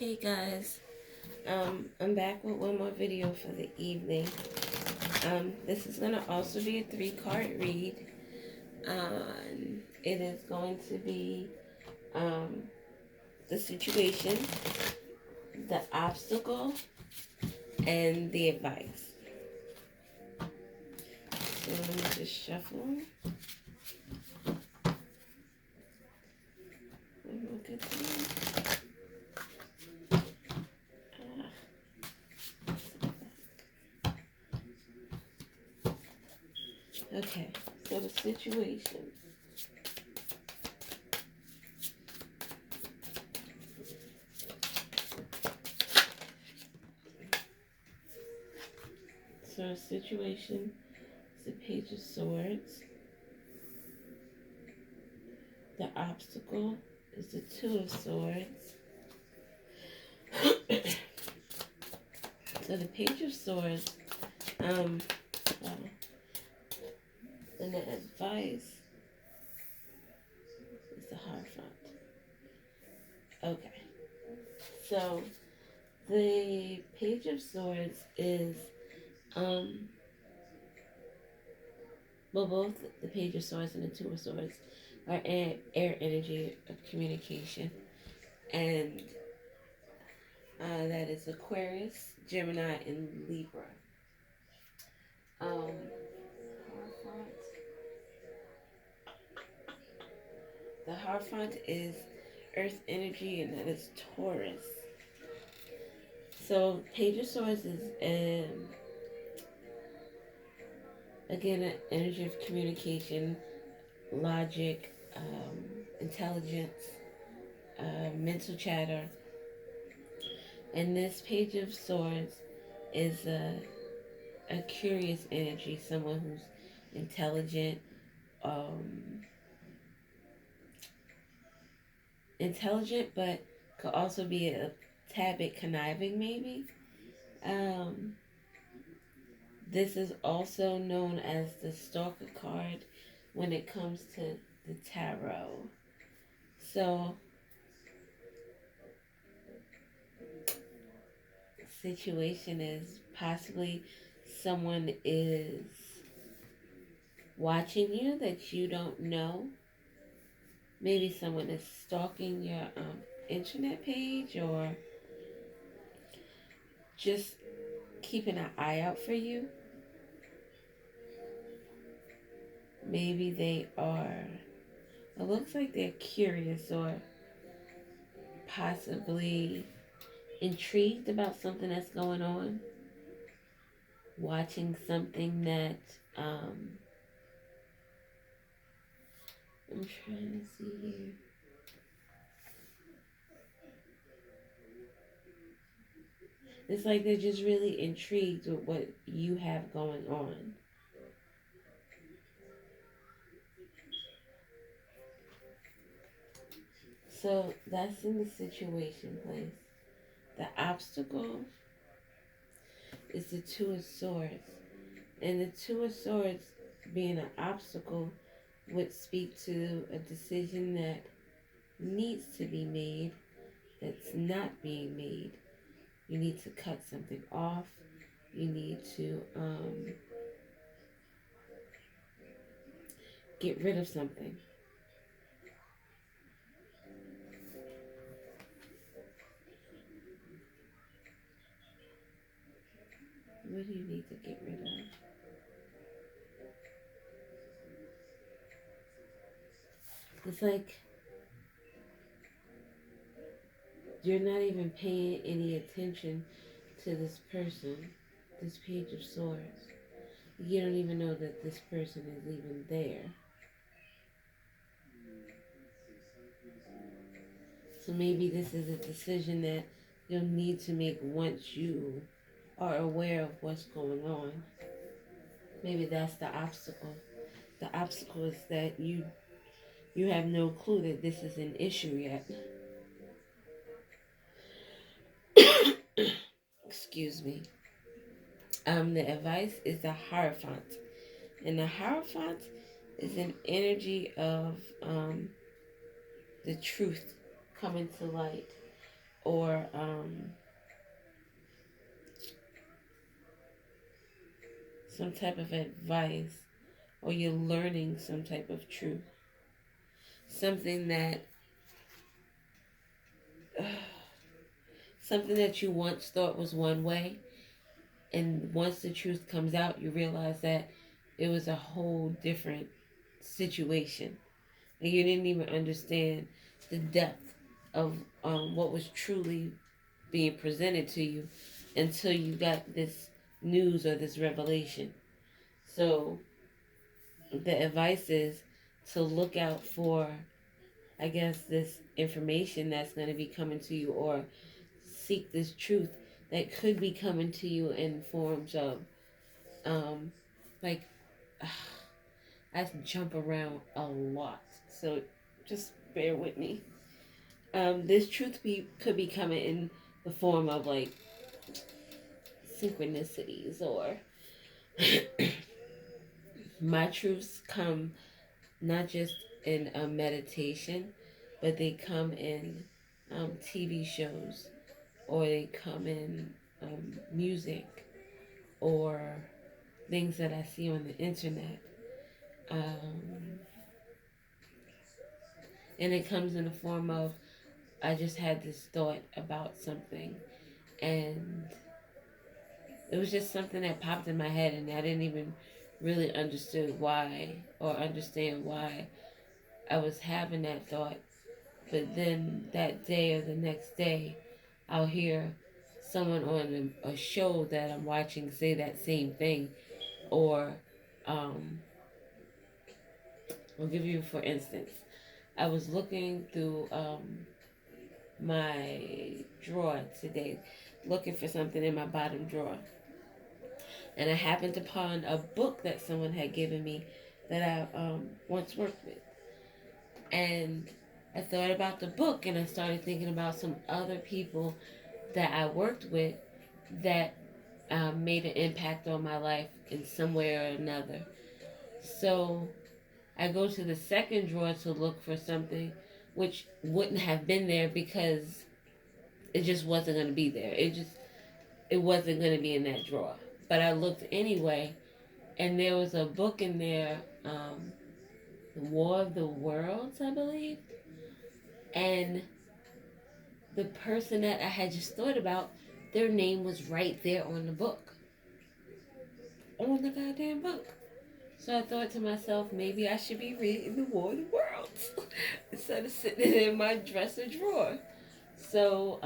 Hey guys, I'm back with one more video for the evening. This is gonna also be a 3-card read. It is going to be the situation, the obstacle, and the advice. So let me just shuffle. Okay, so the situation. So the situation is the Page of Swords. The obstacle is the Two of Swords. So the Page of Swords, and the advice is the Hierophant. Okay. So the Page of Swords is both the Page of Swords and the Two of Swords are air energy of communication, and that is Aquarius, Gemini, and Libra. Hierophant. The Hierophant is Earth energy, and that is Taurus. So Page of Swords is again an energy of communication, logic, intelligence, mental chatter. And this Page of Swords is a curious energy, someone who's intelligent, but could also be a tad bit conniving, maybe. This is also known as the Stalker card when it comes to the tarot. So, situation is possibly someone is watching you that you don't know. Maybe someone is stalking your internet page, or just keeping an eye out for you. Maybe they are, it looks like they're curious or possibly intrigued about something that's going on. Watching something that, I'm trying to see here. It's like they're just really intrigued with what you have going on. So that's in the situation place. The obstacle is the Two of Swords. And the Two of Swords being an obstacle would speak to a decision that needs to be made that's not being made. You need to cut something off. You need to get rid of something. What do you need to get rid of? It's like you're not even paying any attention to this person, this Page of Swords. You don't even know that this person is even there. So maybe this is a decision that you'll need to make once you are aware of what's going on. Maybe that's the obstacle. The obstacle is that you have no clue that this is an issue yet. Excuse me. The advice is the Hierophant. And the Hierophant is an energy of the truth coming to light. or some type of advice, or you're learning some type of truth, something that something that you once thought was one way, and once the truth comes out, you realize that it was a whole different situation, and you didn't even understand the depth of what was truly being presented to you until you got this news or this revelation. So the advice is to look out for, I guess, this information that's going to be coming to you, or seek this truth that could be coming to you in forms of, um, like, I jump around a lot, so just bear with me. This truth could be coming in the form of like synchronicities, or my truths come not just in a meditation, but they come in TV shows, or they come in music, or things that I see on the internet. Um, and it comes in the form of, I just had this thought about something, and it was just something that popped in my head, and I didn't even really understand why I was having that thought. But then that day or the next day, I'll hear someone on a show that I'm watching say that same thing. Or, um, I'll give you, for instance, I was looking through my drawer today, looking for something in my bottom drawer. And I happened upon a book that someone had given me that I once worked with. And I thought about the book, and I started thinking about some other people that I worked with that made an impact on my life in some way or another. So I go to the second drawer to look for something which wouldn't have been there because it just wasn't going to be there. It wasn't going to be in that drawer. But I looked anyway, and there was a book in there, The War of the Worlds, I believe. And the person that I had just thought about, their name was right there on the book. On the goddamn book. So I thought to myself, maybe I should be reading The War of the Worlds instead of sitting in my dresser drawer. So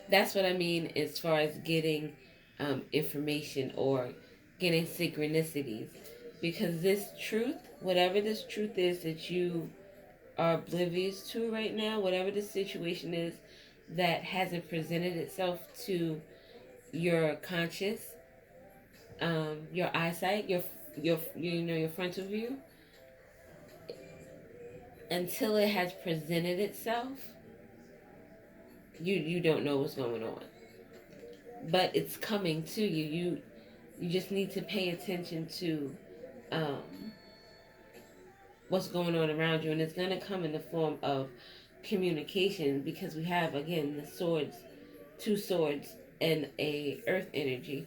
that's what I mean as far as getting information, or getting synchronicities. Because this truth, whatever this truth is that you are oblivious to right now, whatever the situation is that hasn't presented itself to your conscious, your eyesight, your frontal view, until it has presented itself, you don't know what's going on. But it's coming to you. You just need to pay attention to um, what's going on around you, and it's going to come in the form of communication, because we have, again, the swords, two swords, and a earth energy.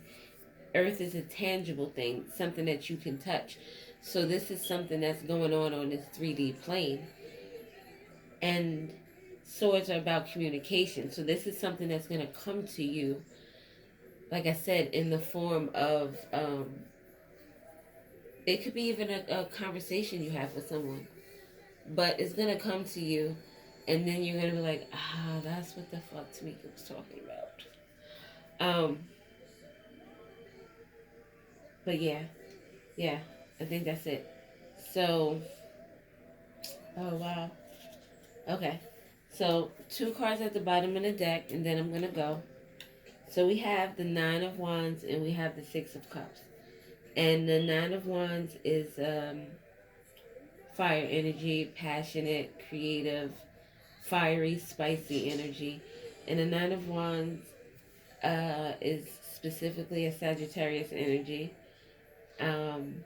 Earth is a tangible thing, something that you can touch. So this is something that's going on this 3D plane. And swords are about communication. So this is something that's going to come to you, like I said, in the form of, it could be even a conversation you have with someone. But it's going to come to you, and then you're going to be like, that's what the fuck Tamika was talking about. But yeah, I think that's it. So, oh wow. Okay. So, two cards at the bottom of the deck, and then I'm going to go. So, we have the Nine of Wands, and we have the Six of Cups. And the Nine of Wands is fire energy, passionate, creative, fiery, spicy energy. And the Nine of Wands is specifically a Sagittarius energy. Um,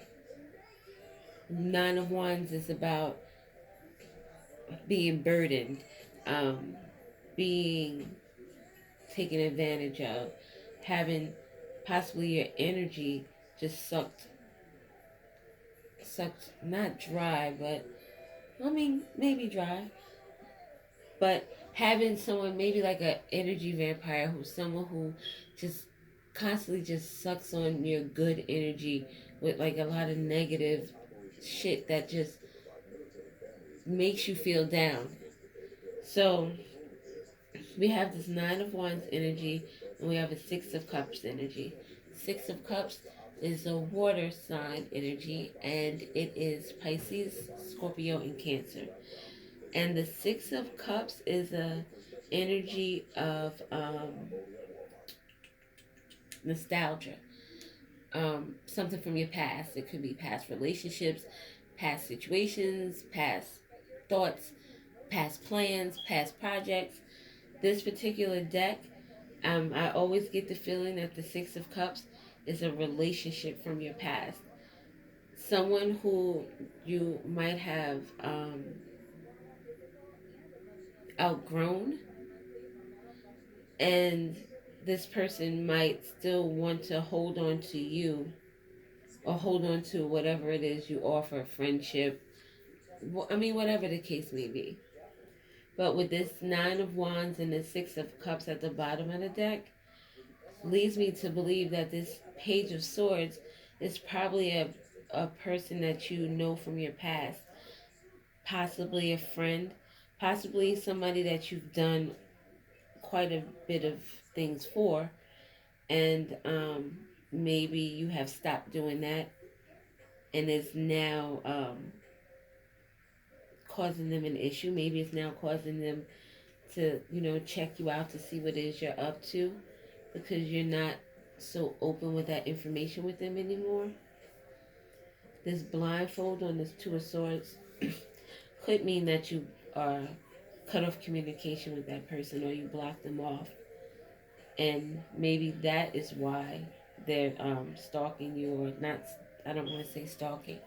Nine of Wands is about being burdened, um, being taken advantage of, having possibly your energy just sucked not dry, but I mean maybe dry, but having someone maybe like an energy vampire, who's someone who just constantly just sucks on your good energy with like a lot of negative shit that just makes you feel down. So we have this Nine of Wands energy, and we have a Six of Cups energy. Six of Cups is a water sign energy, and it is Pisces, Scorpio, and Cancer. And the Six of Cups is a energy of nostalgia, something from your past. It could be past relationships, past situations, past thoughts, past plans, past projects. This particular deck, I always get the feeling that the Six of Cups is a relationship from your past. Someone who you might have outgrown, and this person might still want to hold on to you or hold on to whatever it is you offer, friendship, I mean, whatever the case may be. But with this Nine of Wands and the Six of Cups at the bottom of the deck, leads me to believe that this Page of Swords is probably a person that you know from your past, possibly a friend, possibly somebody that you've done quite a bit of things for, and maybe you have stopped doing that, and is now causing them an issue. Maybe it's now causing them to, check you out to see what it is you're up to, because you're not so open with that information with them anymore. This blindfold on this Two of Swords could mean that you are cut off communication with that person, or you block them off. And maybe that is why they're stalking you, or not. I don't want to say stalking,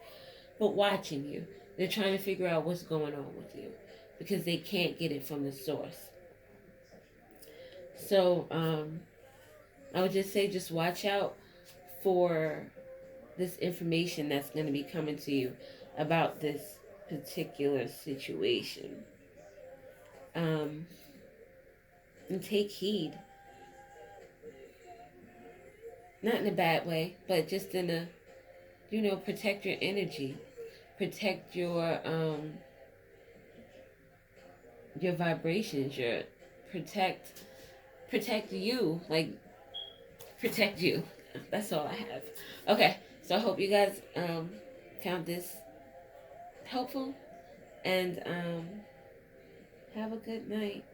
but watching you. They're trying to figure out what's going on with you because they can't get it from the source. So I would just say, just watch out for this information that's going to be coming to you about this particular situation. Um, and take heed. Not in a bad way, but just in a, protect your energy. Protect your vibrations, protect you, like protect you. That's all I have. Okay, so I hope you guys found this helpful, and have a good night.